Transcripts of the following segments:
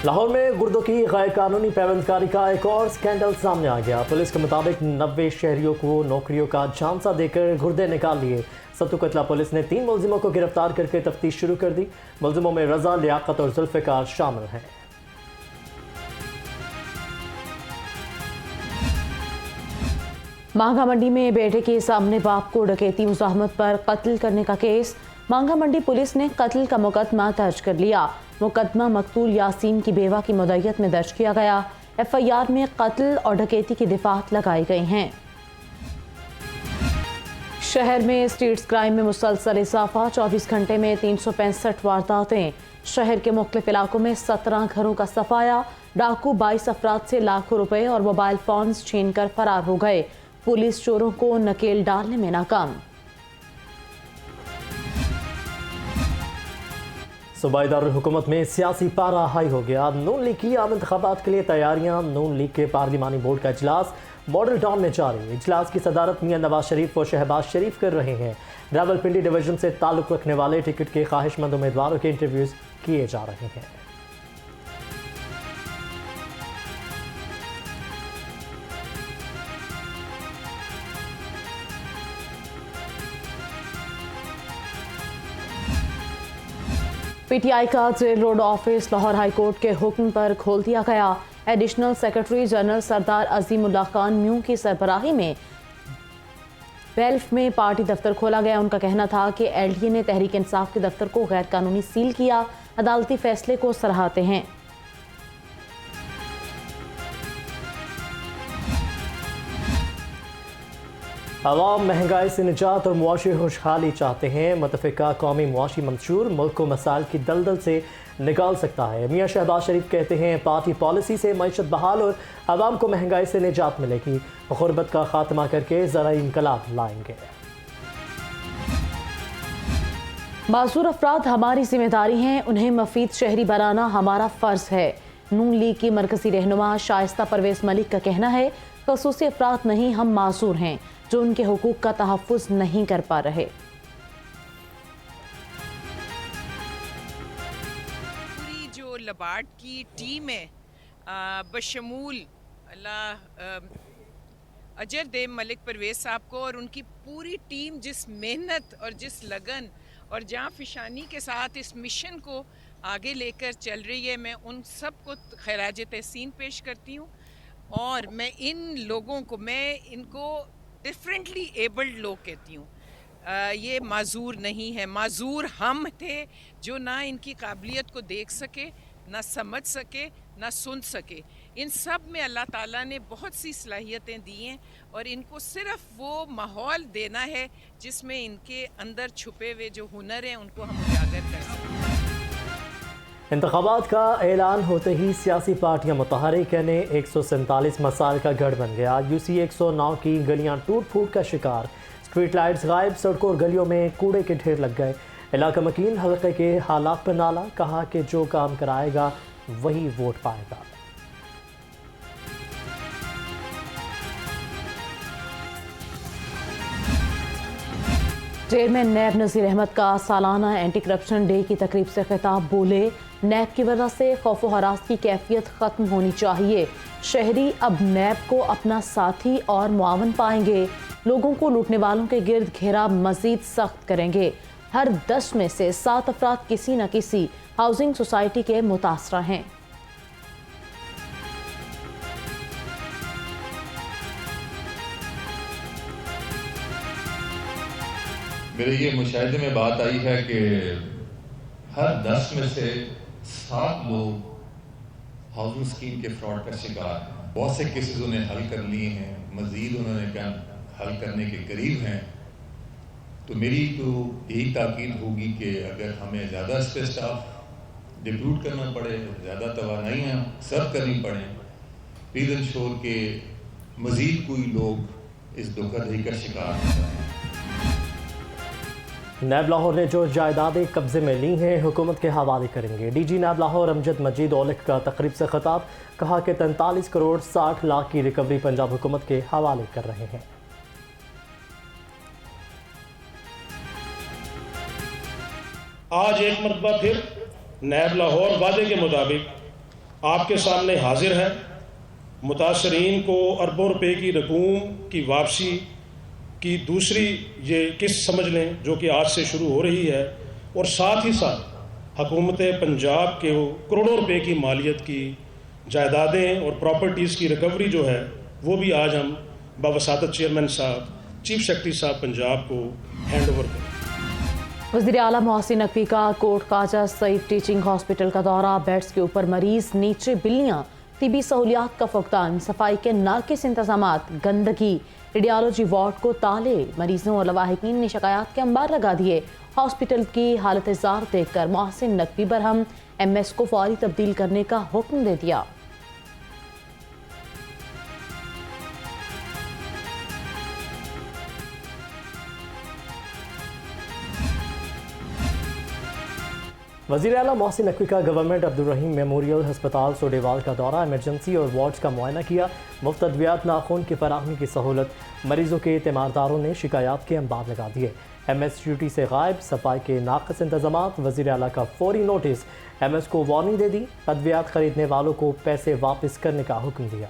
लाहौर में गुर्दों की गैर कानूनी पैबंदकारी का एक और स्कैंडल सामने आ गया। पुलिस के मुताबिक 90 शहरियों को नौकरियों का झांसा देकर गुर्दे निकाल लिए। सत्तू कतला पुलिस ने 3 मुलजिमों को गिरफ्तार करके तफ्तीश शुरू कर दी। मुलजिमों में रजा, लियाकत और जुल्फिकार शामिल हैं। मांगा मंडी में बेटे के सामने बाप को डकैती मुज़ाहमत पर कत्ल करने का केस। मांगा मंडी पुलिस ने कत्ल का मुकदमा दर्ज कर लिया। मुकदमा मकतूल यासीन की बेवा की मुद्दत में दर्ज किया गया। FIR में कत्ल और डकैती की दिफात लगाई गई हैं। शहर में स्ट्रीट क्राइम में मुसलसल इजाफा। 24 घंटे में 365 वारदातें। शहर के मुख्तलिफ इलाकों में 17 घरों का सफाया। डाकू 22 अफराद से लाखों रुपए और मोबाइल फोन्स छीन कर फरार हो गए। पुलिस चोरों को नकेल डालने में नाकाम। सूबाई दारुल हुकूमत में सियासी पारा हाई हो गया। नून लीग की आम इंतखाबात के लिए तैयारियां। नून लीग के पार्लिमानी बोर्ड का इजलास मॉडल टाउन में जारी। इजलास की सदारत मियां नवाज शरीफ और शहबाज शरीफ कर रहे हैं। रावलपिंडी डिवीजन से ताल्लुक रखने वाले टिकट के ख्वाहिशमंद उम्मीदवारों के इंटरव्यूज किए जा रहे हैं। PTI का jail road office Lahore high court के हुक्म पर खोल दिया गया। Additional secretary general Sardar Azeemullah Khan म्यू की सरबराही में बेल्फ में पार्टी दफ्तर खोला गया। उनका कहना था कि LDA ने तहरीक इंसाफ के दफ्तर को गैर कानूनी सील किया। अदालती फैसले को सराहते हैं। अवाम महंगाई से निजात और मुआशी खुशहाली चाहते हैं। मुतफ़िका कौमी मुआशी मंशूर मुल्क को मसाइल की दलदल से निकाल सकता है। मियां शहबाज शरीफ कहते हैं पार्टी पॉलिसी से मईशत बहाल और अवाम को महंगाई से निजात मिलेगी। गुर्बत का खात्मा करके ज़राई इनकलाब लाएंगे। मासूर अफराद हमारी जिम्मेदारी हैं, उन्हें मफीद शहरी बनाना हमारा फ़र्ज है। नून लीग की मरकजी रहनुमा शाइस्ता परवेज मलिक का कहना है खसूसी अफराद नहीं, हम मासूर हैं जो उनके हुकूक का तहफ़्फ़ुज़ नहीं कर पा रहे। पूरी जो लबार्ड की टीम है बशमूल अजर देव मलिक परवेज साहब को और उनकी पूरी टीम जिस मेहनत और जिस लगन और जहाँ फिशानी के साथ इस मिशन को आगे लेकर चल रही है, मैं उन सब को खराज तहसीन पेश करती हूँ। और मैं इन लोगों को, मैं इनको डिफरेंटली एबल्ड लोग कहती हूँ। ये माजूर नहीं है, माजूर हम थे जो ना इनकी काबिलियत को देख सके, ना समझ सके, ना सुन सके। इन सब में अल्लाह ताला ने बहुत सी सलाहियतें दी हैं और इनको सिर्फ वो माहौल देना है जिसमें इनके अंदर छुपे हुए जो हुनर हैं उनको हम उजागर कर सकें। इंतखाबात का ऐलान होते ही सियासी पार्टियां मुतहरिक यानी 147 मसाइल का गढ़ बन गया। UC 109 की गलियां टूट फूट का शिकार। स्ट्रीट लाइट्स गायब, सड़कों और गलियों में कूड़े के ढेर लग गए। इलाका मकीन हल्के के हालात पर नाला, कहा कि जो काम कराएगा वही वोट पाएगा। चेयरमैन नैब नज़ीर अहमद का सालाना एंटी करप्शन डे की तकरीब से खिताब बोले नैब की वजह से खौफ व हरास की कैफियत ख़त्म होनी चाहिए। शहरी अब नैब को अपना साथी और मुआवन पाएंगे। लोगों को लूटने वालों के गिर्द घेरा मजीद सख्त करेंगे। हर 10 में से 7 अफराद किसी न किसी हाउसिंग सोसाइटी के मुतासरा हैं। मेरे ये मुशाहिदे में बात आई है कि हर 10 में से 7 लोग हाउसिंग स्कीम के फ्रॉड का शिकार हैं। बहुत से केसेस उन्हें हल कर लिए हैं, मजीद उन्होंने क्या हल करने के करीब हैं। तो मेरी तो यही ताकीद होगी कि अगर हमें ज़्यादा स्टाफ डिप्यूट करना पड़े, ज़्यादा तवानाइयाँ सर्व करनी पड़े, प्लीज इंश्योर के मजीद कोई लोग इस धोखाधड़ी का शिकार हो जाए। नैब लाहौर ने जो जायदादें कब्जे में ली हैं हुकूमत के हवाले करेंगे। DG नैब लाहौर अमजद मजीद औलिक का तकरीब से खिताब, कहा कि 43 करोड़ 60 लाख की रिकवरी पंजाब हुकूमत के हवाले कर रहे हैं। आज एक मरतबा फिर नैब लाहौर वादे के मुताबिक आपके सामने हाजिर है। मुतासरीन को अरबों रुपए की रकूम की वापसी की दूसरी ये किस्त समझ लें जो कि आज से शुरू हो रही है, और साथ ही साथ हुकूमत पंजाब के करोड़ों रुपए की मालियत की जायदादें और प्रॉपर्टीज़ की रिकवरी जो है वो भी आज हम बावसादत चेयरमैन साहब, चीफ सेक्रेटरी साहब पंजाब को हैंड ओवर करें। वज़ीर आला मोहसिन नकवी का कोट काजा सईद टीचिंग हॉस्पिटल का दौरा, बेड्स के ऊपर मरीज, नीचे बिल्लियाँ, तिबी सहूलियात का फुकदान, सफाई के नाकिस इंतजामात, गंदगी, रेडियोलॉजी वार्ड को ताले, मरीजों और लवाहिकीन ने शिकायत के अंबार लगा दिए। हॉस्पिटल की हालत ज़ार देखकर मोहसिन नकवी बरहम, MS को फौरी तब्दील करने का हुक्म दे दिया। वज़ीर आला मोहसिन नकवी का गवर्नमेंट अब्दुल रहीम मेमोरियल अस्पताल सोडेवाल का दौरा, इमरजेंसी और वार्ड्स का मुआयना किया। मुफ्त अद्वियात नाखून की फराहमी की सहूलत, मरीजों के तीमारदारों ने शिकायत के अंबार लगा दिए। MS ड्यूटी से गायब, सफाई के नाक़िस इंतजामात, वज़ीर आला का फौरी नोटिस, MS को वार्निंग दे दी, अद्वियात खरीदने वालों को पैसे वापस करने का हुक्म दिया।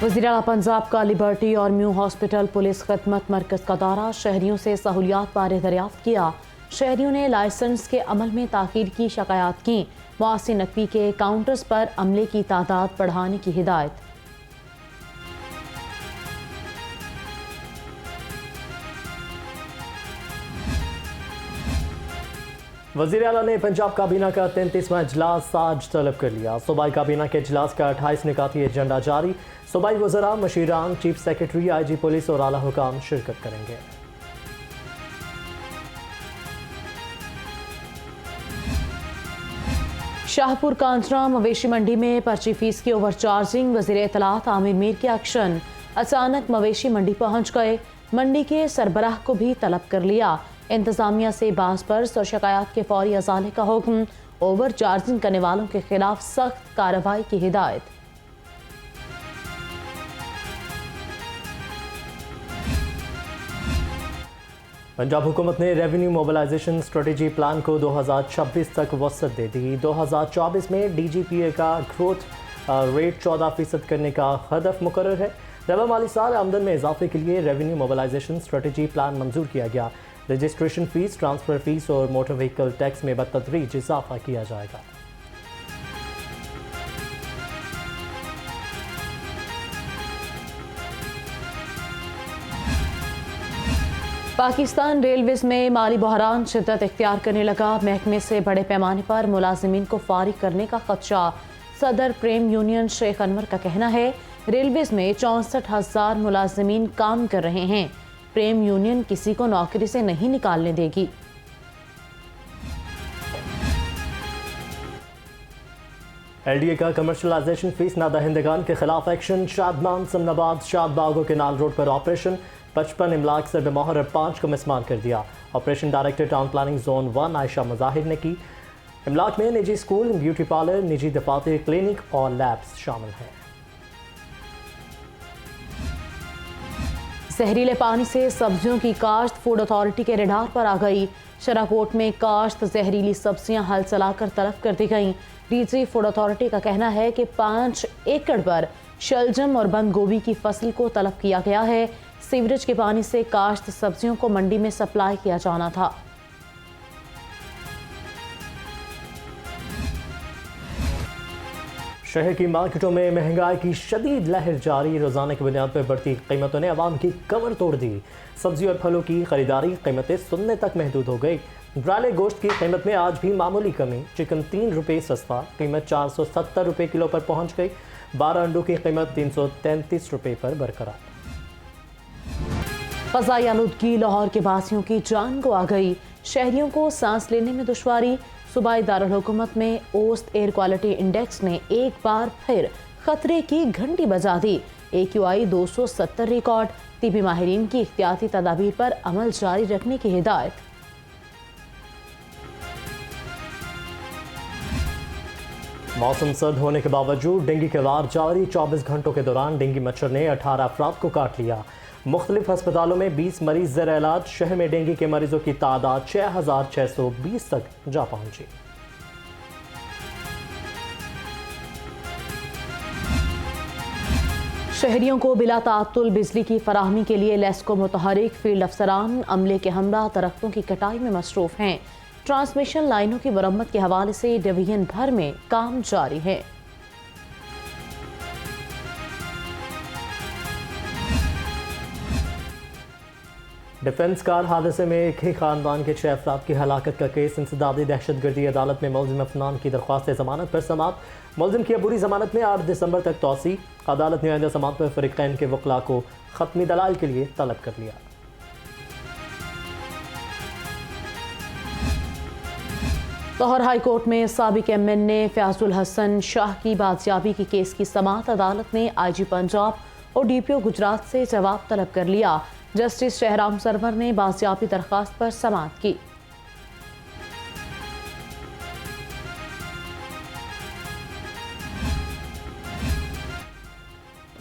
वज़ीर आला पंजाब का लिबर्टी और न्यू हॉस्पिटल पुलिस खिदमत मरकज़ का दौरा, शहरियों से सहूलियात बारे दरियाफ्त किया। शहरियों ने लाइसेंस के अमल में ताख़ीर की शिकायत की। मोहसिन नकवी के काउंटर्स पर अमले की तादाद बढ़ाने की हिदायत। वज़ीर आला ने पंजाब काबीना का 33वां इजलास आज तलब कर लिया। सूबाई काबीना के इजलास का 28 निकाती एजेंडा जारी। सूबाई वज़रा, मशीरान, चीफ सेक्रेटरी, IG पुलिस और आला हुकाम शिरकत करेंगे। शाहपुर कांचरा मवेशी मंडी में पर्ची फीस की ओवर चार्जिंग, वज़ीर इत्तलात आमिर मीर के एक्शन। अचानक मवेशी मंडी पहुंच गए, मंडी के सरबराह को भी तलब कर लिया। इंतजामिया से बास पर और शिकायत के फौरी अजाले का हुक्म, ओवर चार्जिंग करने वालों के खिलाफ सख्त कार्रवाई की हिदायत। पंजाब हुकूमत ने रेवेन्यू मोबिलाइजेशन स्ट्रेटजी प्लान को 2026 तक वसअत दे दी। 2024 में DGPA का ग्रोथ रेट 14% करने का हदफ मुकर्रर है। रवा माली साल आमदन में इजाफे के लिए रेवेन्यू मोबिलाइजेशन स्ट्रेटजी प्लान मंजूर किया गया। रजिस्ट्रेशन फीस, ट्रांसफ़र फीस और मोटर व्हीकल टैक्स में बतदरीज इजाफा किया जाएगा। पाकिस्तान रेलवेज में माली बहरान शिद्दत इख्तियार करने लगा। महकमे से बड़े पैमाने पर मुलाजिमीन को फारिग करने का खदशा। सदर प्रेम यूनियन शेख अनवर का कहना है, रेलवेज में 64,000 मुलाजिमीन काम कर रहे हैं। प्रेम यूनियन किसी को नौकरी से नहीं निकालने देगी। LDA का कमर्शलाइजेशन फीस नादहिंदगान के खिलाफ एक्शन। शादमान, समनाबाद, शादबागो केनाल रोड पर ऑपरेशन। 55 इमलाक से बेमोहर 5 को मिसमान कर दिया। Operation director town planning zone 1 Ayesha Mujahir ने की। इमलाक में निजी स्कूल, ब्यूटी पार्लर, निजी दफातर, क्लिनिक और लैब्स शामिल हैं। जहरीले पानी से सब्जियों की काश्त फूड अथॉरिटी के रडार पर आ गई। शराकोट में काश्त जहरीली सब्जियां हल चलाकर तलब कर दी गईं। डीजी फूड अथॉरिटी का कहना है कि 5 एकड़ पर शलजम और बंद गोभी की फसल को तलब किया गया है। सीवरेज के पानी से काश्त सब्जियों को मंडी में सप्लाई किया जाना था। शहर की मार्केटों में महंगाई की शदीद लहर जारी। रोजाना की बुनियाद पर बढ़ती कीमतों ने आवाम की कमर तोड़ दी। सब्जी और फलों की खरीदारी कीमतें सुनने तक महदूद हो गई। ब्रायलर गोश्त की कीमत में आज भी मामूली कमी। चिकन 3 रुपये सस्ता, कीमत 470 रुपये किलो पर पहुंच गई। 12 अंडों की कीमत 333 रुपये पर बरकरार। फ़ज़ाई आलूदगी लाहौर के वासियों की जान को आ गई। शहरियों को सांस लेने में दुश्वारी। सूबाई दारुल हुकूमत में औसत एयर क्वालिटी इंडेक्स ने एक बार फिर खतरे की घंटी बजा दी। AQI 270 record. तिबी माहिरीन की एहतियाती तदाबीर पर अमल जारी रखने की हिदायत। मौसम सर्द होने के बावजूद डेंगू के वार जारी। 24 घंटों के दौरान डेंगू मच्छर ने 18 अफराद को काट लिया। मुख्तलिफ अस्पतालों में 20 मरीज ज़ेर इलाज। शहर में डेंगू के मरीजों की तादाद 6,620 तक जा पहुंची। शहरियों को बिला ताअत्तुल बिजली की फराहमी के लिए लेस्को मुतहरिक फील्ड अफसरान अमले के हमरा दरख्तों की कटाई में मसरूफ हैं। ट्रांसमिशन लाइनों की मरम्मत के हवाले से डिवीजन भर में काम जारी है। डिफेंस कार हादसे में एक ही खानदान के 6 अफराद की हलाकत का केस इंसदादी दहशतगर्दी अदालत में मुलजिम अफनान की दरख्वास्त जमानत पर समाअत। मुलजिम की अबूरी जमानत में 8 दिसंबर तक तौसी। अदालत ने आइंदा समाअत पर फरीकैन के वकला को खत्मी दलाल के लिए तलब कर लिया। लाहौर हाई कोर्ट में साबिक एमएन ए फयाजुल हसन शाह की बाजियाबी की केस की समाअत अदालत ने आईजी पंजाब और डीपीओ गुजरात से जवाब तलब कर लिया। जस्टिस शहराम सरवर ने बाजियाबी दरख्वास्त पर समाअत की।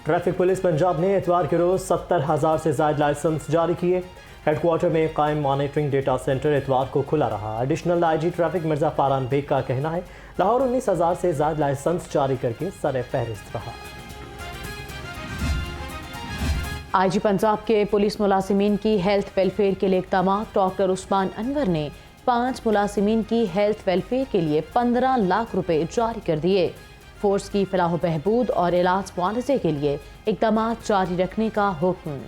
ट्रैफिक पुलिस पंजाब ने इतवार के रोज 70,000 से ज्यादा लाइसेंस जारी किए। हेडक्वार्टर में कायम मॉनिटरिंग डेटा सेंटर इतवार को खुला रहा। Additional IG traffic Mirza Faran Baig का कहना है लाहौर 19,000 से ज्यादा लाइसेंस जारी करके सरे फहरिस्त रहा। आईजी पंजाब के पुलिस मुलाजिमीन की हेल्थ वेलफेयर के लिए इक़दाम। डॉक्टर उस्मान अनवर ने 5 मुलाजिमीन की हेल्थ वेलफेयर के लिए 15 लाख रुपए जारी कर दिए। फोर्स की फलाह बहबूद और इलाज मुआवजे के लिए इक़दाम जारी रखने का हुक्म।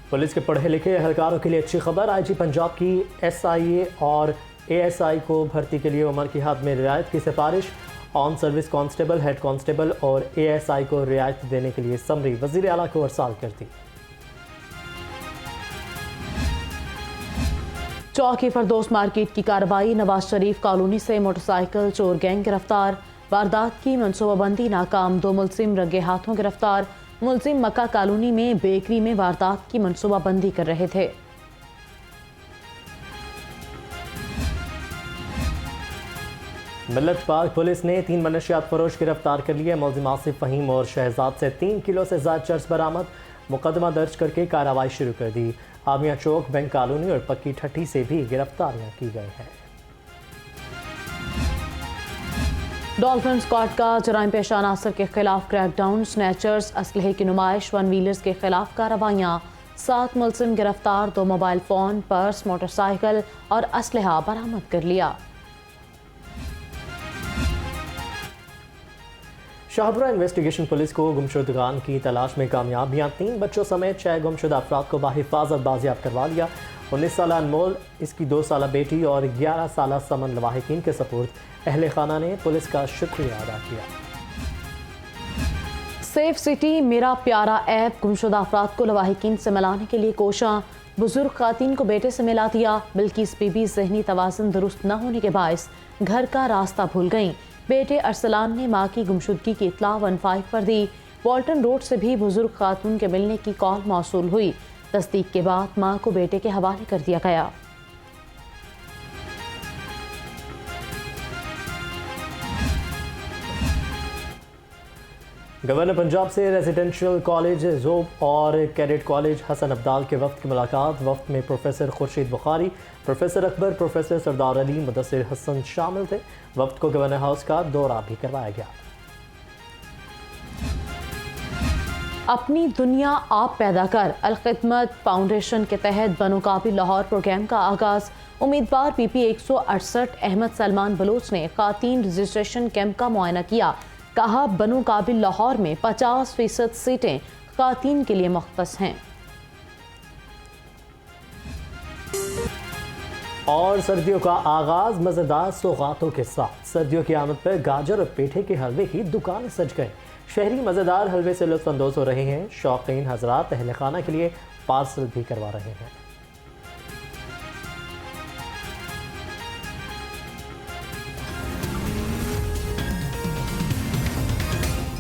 पुलिस के पढ़े लिखे एहलकारों के लिए अच्छी खबर। आईजी पंजाब की SIA और ASI को भर्ती के लिए उम्र की हद में रियायत की सिफारिश। On service constable, head constable और ASI को रियायत देने के लिए समरी वजीर आला को अरसाल कर दी। चौकी फरदोस मार्केट की कार्रवाई। नवाज शरीफ कॉलोनी से मोटरसाइकिल चोर गैंग गिरफ्तार। वारदात की मनसूबाबंदी नाकाम। 2 मुलजिम रंगे हाथों गिरफ्तार। मुलजिम मक्का कॉलोनी में बेकरी में वारदात की मनसूबाबंदी कर रहे थे। मिल्लत पार्क पुलिस ने 3 मनशियात फरोश गिरफ्तार कर लिए। मुलजिम आसिफ फहीम और शहजाद से 3 किलो से ज्यादा चर्स बरामद। मुकदमा दर्ज करके कार्रवाई शुरू कर दी। आमिया चौक, बैंक कॉलोनी और पक्की ठट्ठी से भी गिरफ्तारियां की गई हैं। डॉल्फिन स्क्वाड का जराइम पेश अनासर के खिलाफ क्रैकडाउन। स्नैचर्स, असलहे की नुमाइश, 1 व्हीलर्स के खिलाफ कार्रवाइयाँ। 7 मुलजिम गिरफ्तार। 2 मोबाइल फ़ोन, पर्स, मोटरसाइकिल और असलहा बरामद कर लिया। शाहपुरा इन्वेस्टिगेशन पुलिस को गुमशुदगान की तलाश में कामयाब। 3 बच्चों समेत 6 गुमशुदा अफराद को बाहिफाजत बाजियाब करवा लिया। 19 साल अनमोल, इसकी 2 साल बेटी और 11 साल समन लवाहिकीन के सपुर्द। अहले खाना ने पुलिस का शुक्रिया अदा किया। सेफ सिटी मेरा प्यारा ऐप गुमशुदा अफराद को लवाहिकीन से मिलाने के लिए कोशां। बुजुर्ग खातून को बेटे से मिला दिया। बिल्किस बीबी जहनी तवाज़ुन दुरुस्त न होने के बायस घर का रास्ता भूल गईं। बेटे अरसलान ने मां की गुमशुदगी की इत्तला 15 पर दी। वॉल्टन रोड से भी बुजुर्ग खातून के मिलने की कॉल मौसूल हुई। तस्दीक के बाद मां को बेटे के हवाले कर दिया गया। गवर्नर पंजाब से रेजिडेंशियल कॉलेज जोब और कैडेट कॉलेज हसन अब्दाल के वफ्द की मुलाकात। वफ्द में professor Khurshid Bukhari, professor Akbar, professor Sardar Ali, Mudassir Hasan शामिल थे। वफ्द को गवर्नर हाउस का दौरा भी करवाया गया। अपनी दुनिया आप पैदा कर अल-खिदमत फाउंडेशन के तहत बनो काबिल लाहौर प्रोग्राम का आगाज। उम्मीदवार PP 168 अहमद सलमान बलोच ने खातीन रजिस्ट्रेशन कैंप का मुआयना किया। कहा बनो काबिल लाहौर में 50% सीटें खातीन के लिए मुख्तस हैं। और सर्दियों का आगाज मजेदार सौगातों के साथ। सर्दियों की आमद पर गाजर और पेठे के हलवे की दुकानें सज गए। शहरी मजेदार हलवे से लुत्फ अंदोज हो रहे हैं। शौकीन हजरात अहले खाना के लिए पार्सल भी करवा रहे हैं।